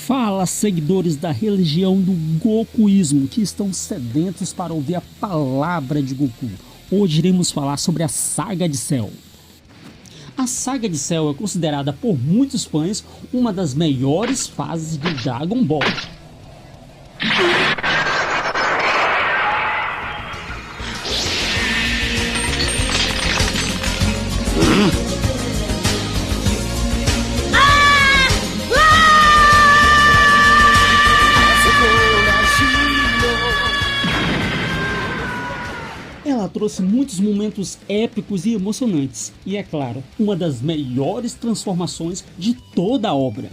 Fala, seguidores da religião do Gokuísmo que estão sedentos para ouvir a palavra de Goku. Hoje iremos falar sobre a Saga de Cell. A Saga de Cell é considerada por muitos fãs uma das melhores fases de Dragon Ball. Ela trouxe muitos momentos épicos e emocionantes, e é claro, uma das melhores transformações de toda a obra.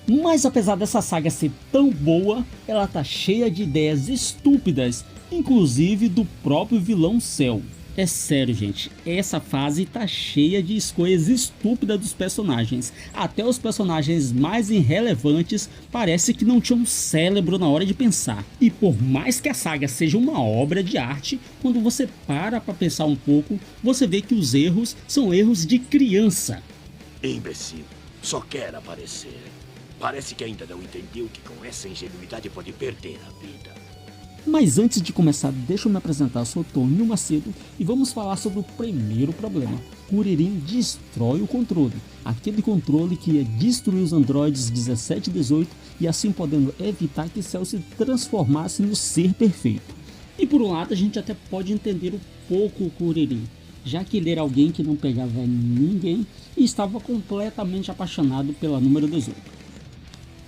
Mas apesar dessa saga ser tão boa, ela tá cheia de ideias estúpidas, inclusive do próprio vilão Cell. É sério, gente, essa fase tá cheia de escolhas estúpidas dos personagens. Até os personagens mais irrelevantes parece que não tinham cérebro na hora de pensar. E por mais que a saga seja uma obra de arte, quando você para pra pensar um pouco, você vê que os erros são erros de criança. Imbecil, só quer aparecer. Parece que ainda não entendeu que com essa ingenuidade pode perder a vida. Mas antes de começar, deixa eu me apresentar, eu sou Toninho Macedo e vamos falar sobre o primeiro problema. Kuririn destrói o controle, aquele controle que ia destruir os androides 17 e 18 e assim podendo evitar que Cell se transformasse no ser perfeito. E por um lado a gente até pode entender um pouco o Kuririn, já que ele era alguém que não pegava ninguém e estava completamente apaixonado pela número 18.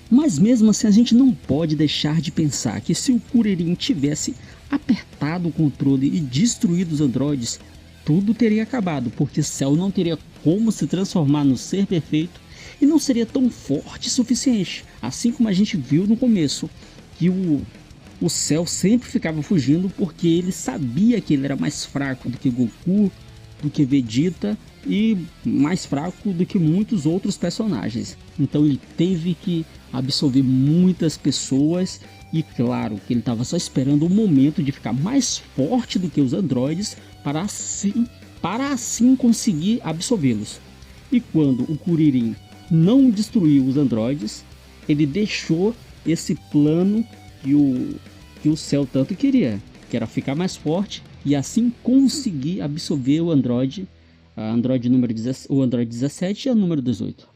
Mas mesmo assim a gente não pode deixar de pensar que se o Kuririn tivesse apertado o controle e destruído os androides, tudo teria acabado, porque Cell não teria como se transformar no ser perfeito e não seria tão forte o suficiente, assim como a gente viu no começo, que o Cell sempre ficava fugindo porque ele sabia que ele era mais fraco do que Goku, do que Vegeta e mais fraco do que muitos outros personagens. Então ele teve que absorver muitas pessoas e claro que ele estava só esperando o momento de ficar mais forte do que os androides para assim conseguir absorvê-los. E quando o Kuririn não destruiu os androides, ele deixou esse plano que o Cell tanto queria, que era ficar mais forte e assim conseguir absorver o androide número 17 e a número 18.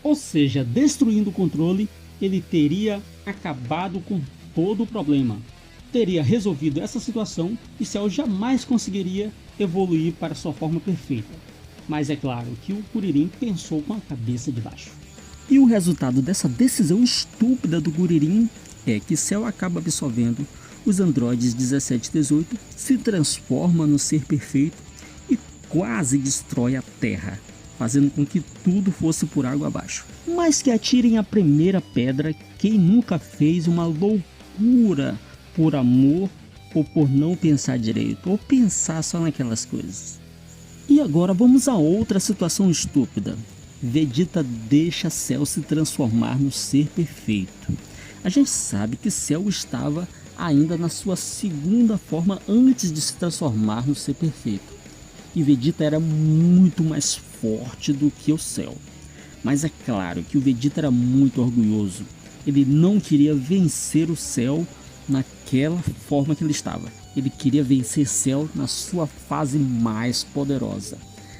Ou seja, destruindo o controle, ele teria acabado com todo o problema. Teria resolvido essa situação e Cell jamais conseguiria evoluir para sua forma perfeita. Mas é claro que o Kuririn pensou com a cabeça de baixo. E o resultado dessa decisão estúpida do Kuririn é que Cell acaba absorvendo os androides 17 e 18, se transforma no ser perfeito e quase destrói a Terra, fazendo com que tudo fosse por água abaixo. Mas que atirem a primeira pedra quem nunca fez uma loucura por amor ou por não pensar direito, ou pensar só naquelas coisas. E agora vamos a outra situação estúpida. Vegeta deixa Cell se transformar no ser perfeito. A gente sabe que Cell estava ainda na sua segunda forma antes de se transformar no ser perfeito. E Vegeta era muito mais forte do que o Cell. Mas é claro que o Vegeta era muito orgulhoso. Ele não queria vencer o Cell naquela forma que ele estava. Ele queria vencer Cell na sua fase mais poderosa.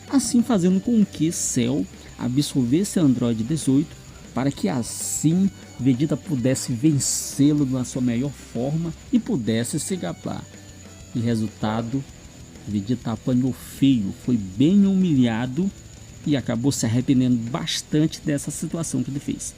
Assim fazendo com que Cell absorvesse Android 18 para que assim Vegeta pudesse vencê-lo na sua melhor forma e pudesse se gabar. E resultado, Vegeta apanhou feio, foi bem humilhado e acabou se arrependendo bastante dessa situação que ele fez.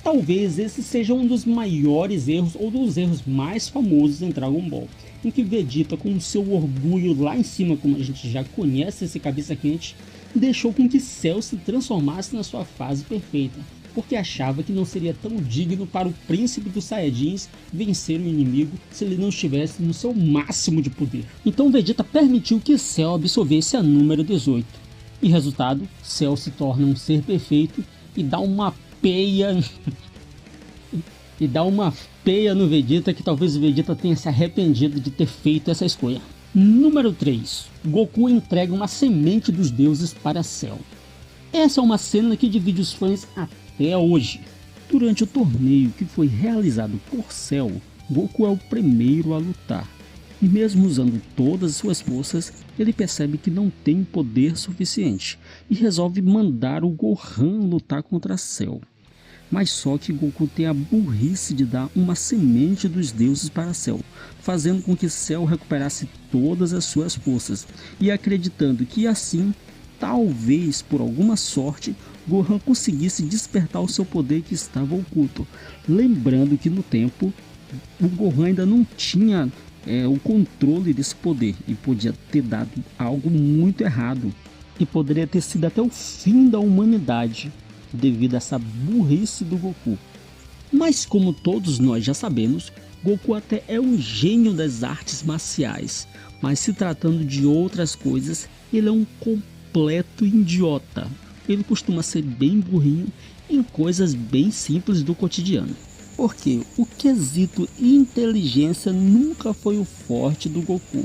Talvez esse seja um dos maiores erros ou dos erros mais famosos em Dragon Ball, em que Vegeta, com o seu orgulho lá em cima, como a gente já conhece esse cabeça quente, deixou com que Cell se transformasse na sua fase perfeita, porque achava que não seria tão digno para o príncipe dos Saiyajins vencer o inimigo se ele não estivesse no seu máximo de poder. Então Vegeta permitiu que Cell absorvesse a número 18. E resultado, Cell se torna um ser perfeito e dá uma peia no Vegeta que talvez o Vegeta tenha se arrependido de ter feito essa escolha. Número 3. Goku entrega uma semente dos deuses para Cell. Essa é uma cena que divide os fãs até hoje. Durante o torneio que foi realizado por Cell, Goku é o primeiro a lutar. E mesmo usando todas as suas forças, ele percebe que não tem poder suficiente e resolve mandar o Gohan lutar contra Cell. Mas só que Goku tem a burrice de dar uma semente dos deuses para Cell, fazendo com que Cell recuperasse todas as suas forças e acreditando que assim, talvez por alguma sorte, Gohan conseguisse despertar o seu poder que estava oculto. Lembrando que no tempo, o Gohan ainda não tinha o controle desse poder e podia ter dado algo muito errado e poderia ter sido até o fim da humanidade devido a essa burrice do Goku. Mas como todos nós já sabemos, Goku até é um gênio das artes marciais, mas se tratando de outras coisas, ele é um completo idiota. Ele costuma ser bem burrinho em coisas bem simples do cotidiano. Porque o quesito inteligência nunca foi o forte do Goku,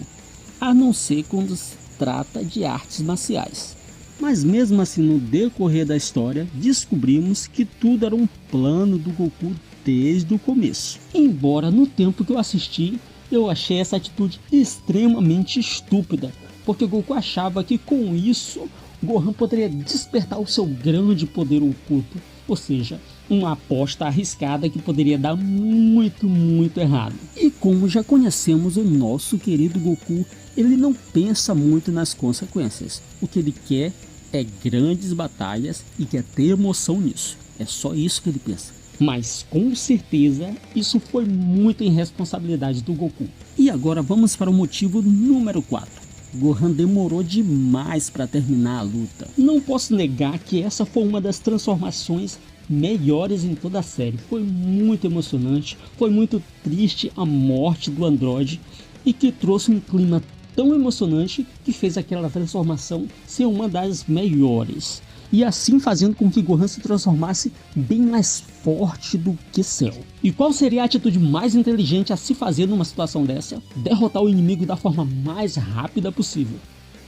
a não ser quando se trata de artes marciais. Mas mesmo assim, no decorrer da história, descobrimos que tudo era um plano do Goku desde o começo. Embora no tempo que eu assisti, eu achei essa atitude extremamente estúpida, porque Goku achava que com isso, Gohan poderia despertar o seu grande poder oculto, ou seja, uma aposta arriscada que poderia dar muito errado. E como já conhecemos o nosso querido Goku, ele não pensa muito nas consequências. O que ele quer é grandes batalhas e quer ter emoção nisso. É só isso que ele pensa. Mas com certeza isso foi muita irresponsabilidade do Goku. E agora vamos para o motivo número 4. Gohan demorou demais para terminar a luta. Não posso negar que essa foi uma das transformações melhores em toda a série. Foi muito emocionante, foi muito triste a morte do androide e que trouxe um clima tão emocionante que fez aquela transformação ser uma das melhores. E assim fazendo com que Gohan se transformasse bem mais forte do que Cell. E qual seria a atitude mais inteligente a se fazer numa situação dessa? Derrotar o inimigo da forma mais rápida possível.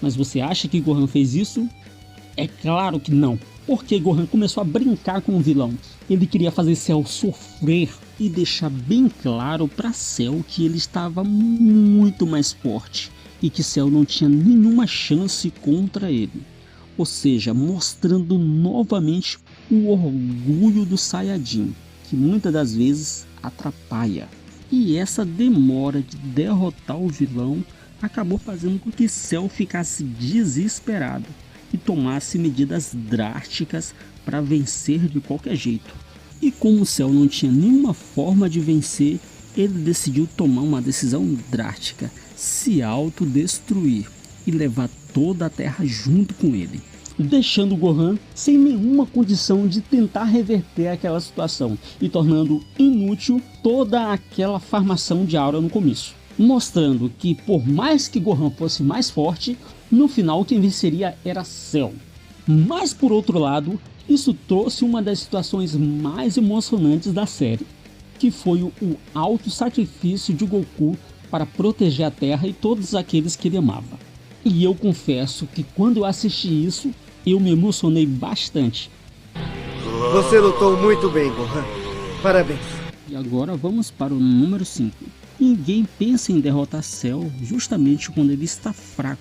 Mas você acha que Gohan fez isso? É claro que não. Porque Gohan começou a brincar com o vilão. Ele queria fazer Cell sofrer e deixar bem claro para Cell que ele estava muito mais forte e que Cell não tinha nenhuma chance contra ele. Ou seja, mostrando novamente o orgulho do Saiyajin, que muitas das vezes atrapalha. E essa demora de derrotar o vilão acabou fazendo com que Cell ficasse desesperado e tomasse medidas drásticas para vencer de qualquer jeito. E como Cell não tinha nenhuma forma de vencer, ele decidiu tomar uma decisão drástica, se autodestruir e levar toda a Terra junto com ele, deixando Gohan sem nenhuma condição de tentar reverter aquela situação e tornando inútil toda aquela farmação de aura no começo, mostrando que por mais que Gohan fosse mais forte, no final quem venceria era Cell. Mas por outro lado, isso trouxe uma das situações mais emocionantes da série, que foi o auto-sacrifício de Goku para proteger a Terra e todos aqueles que ele amava. E eu confesso que quando eu assisti isso, eu me emocionei bastante. Você lutou muito bem, Gohan. Parabéns. E agora vamos para o número 5. Ninguém pensa em derrotar Cell justamente quando ele está fraco,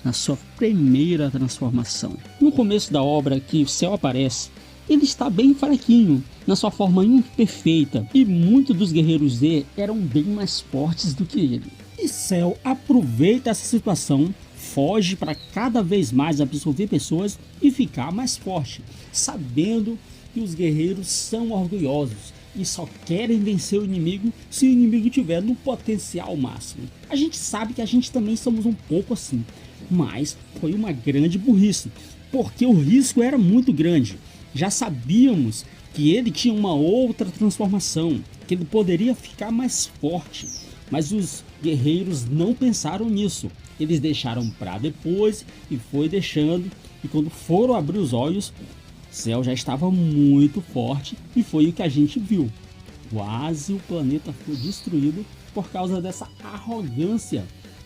na sua primeira transformação. No começo da obra que o Cell aparece, ele está bem fraquinho, na sua forma imperfeita, e muitos dos guerreiros Z eram bem mais fortes do que ele. E Cell aproveita essa situação, foge para cada vez mais absorver pessoas e ficar mais forte, sabendo que os guerreiros são orgulhosos e só querem vencer o inimigo se o inimigo tiver no potencial máximo. A gente sabe que a gente também somos um pouco assim, mas foi uma grande burrice, porque o risco era muito grande. Já sabíamos que ele tinha uma outra transformação, que ele poderia ficar mais forte, mas os guerreiros não pensaram nisso. Eles deixaram para depois e foi deixando, e quando foram abrir os olhos, Cell já estava muito forte e foi o que a gente viu. Quase o planeta foi destruído por causa dessa arrogância,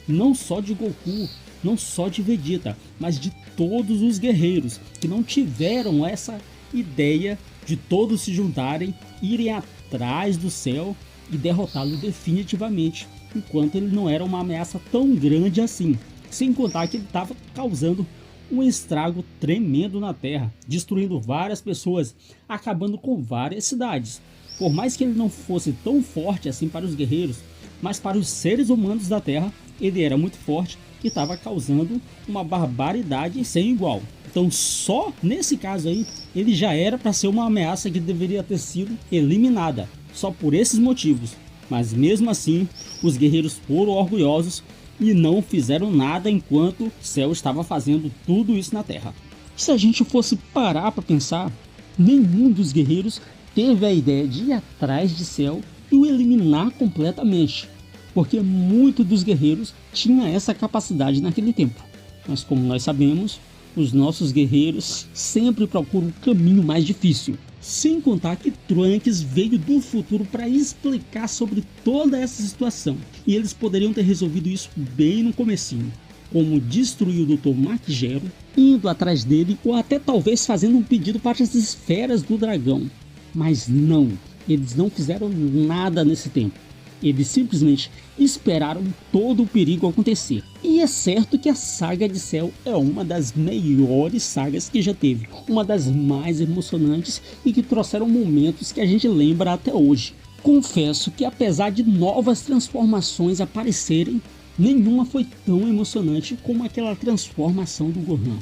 não só de Goku, não só de Vegeta, mas de todos os guerreiros que não tiveram essa ideia de todos se juntarem, irem atrás do Cell e derrotá-lo definitivamente, enquanto ele não era uma ameaça tão grande assim, sem contar que ele estava causando um estrago tremendo na Terra, destruindo várias pessoas, acabando com várias cidades. Por mais que ele não fosse tão forte assim para os guerreiros, mas para os seres humanos da Terra, ele era muito forte e estava causando uma barbaridade sem igual. Então só nesse caso aí, ele já era para ser uma ameaça que deveria ter sido eliminada, só por esses motivos. Mas mesmo assim, os guerreiros foram orgulhosos e não fizeram nada enquanto Cell estava fazendo tudo isso na Terra. Se a gente fosse parar para pensar, nenhum dos guerreiros teve a ideia de ir atrás de Cell e o eliminar completamente, porque muitos dos guerreiros tinham essa capacidade naquele tempo. Mas como nós sabemos, os nossos guerreiros sempre procuram um caminho mais difícil. Sem contar que Trunks veio do futuro para explicar sobre toda essa situação, e eles poderiam ter resolvido isso bem no comecinho, como destruir o Dr. Mark Gero, indo atrás dele ou até talvez fazendo um pedido para as esferas do dragão. Mas não, eles não fizeram nada nesse tempo. Eles simplesmente esperaram todo o perigo acontecer. E é certo que a saga de Cell é uma das melhores sagas que já teve, uma das mais emocionantes e que trouxeram momentos que a gente lembra até hoje. Confesso que apesar de novas transformações aparecerem, nenhuma foi tão emocionante como aquela transformação do Gohan.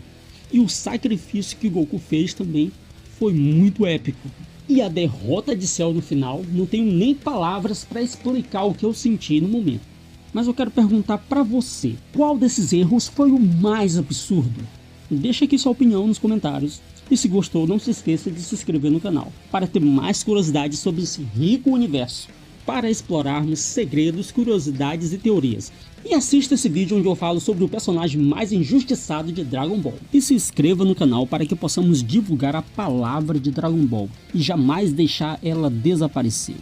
E o sacrifício que Goku fez também foi muito épico. E a derrota de Cell no final, não tenho nem palavras para explicar o que eu senti no momento. Mas eu quero perguntar para você, qual desses erros foi o mais absurdo? Deixa aqui sua opinião nos comentários. E se gostou, não se esqueça de se inscrever no canal, para ter mais curiosidades sobre esse rico universo, para explorarmos segredos, curiosidades e teorias. E assista esse vídeo onde eu falo sobre o personagem mais injustiçado de Dragon Ball. E se inscreva no canal para que possamos divulgar a palavra de Dragon Ball e jamais deixar ela desaparecer.